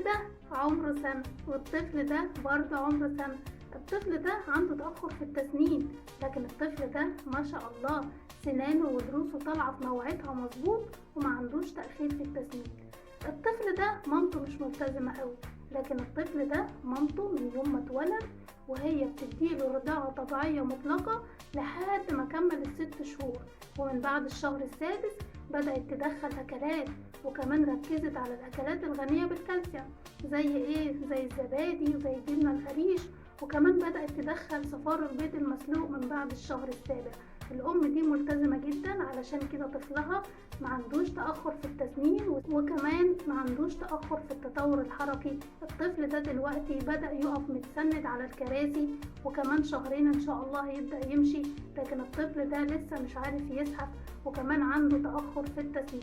ده عمره سنة، والطفل ده برضه عمره سنة. الطفل ده عنده تأخر في التسنين، لكن الطفل ده ما شاء الله سنانه وضروسه طالعة في موعدها مظبوط وما عندوش تأخير في التسنين. الطفل ده مامته مش ملتزمة قوي، لكن الطفل ده مامته من يوم ما اتولد وهي بتديله رضاعة طبيعية مطلقة لحد ما كمل ال6 شهور، ومن بعد الشهر السادس بدأت تدخل أكلات، وكمان ركزت على الأكلات الغنية بالكالسيوم زي زي الزبادي وزي الجبنة القريش، وكمان بدأت تدخل صفار البيض المسلوق من بعد الشهر السابع. الأم دي ملتزمة جدا، علشان كده طفلها ما عندوش تأخر في التسنين، وكمان ما عندوش تأخر في التطور الحركي. الطفل ده دلوقتي بدأ يقف متسند على الكراسي، وكمان شهرين إن شاء الله هيبدأ يمشي، لكن الطفل ده لسه مش عارف يزحف، وكمان عنده تأخر في التسنين.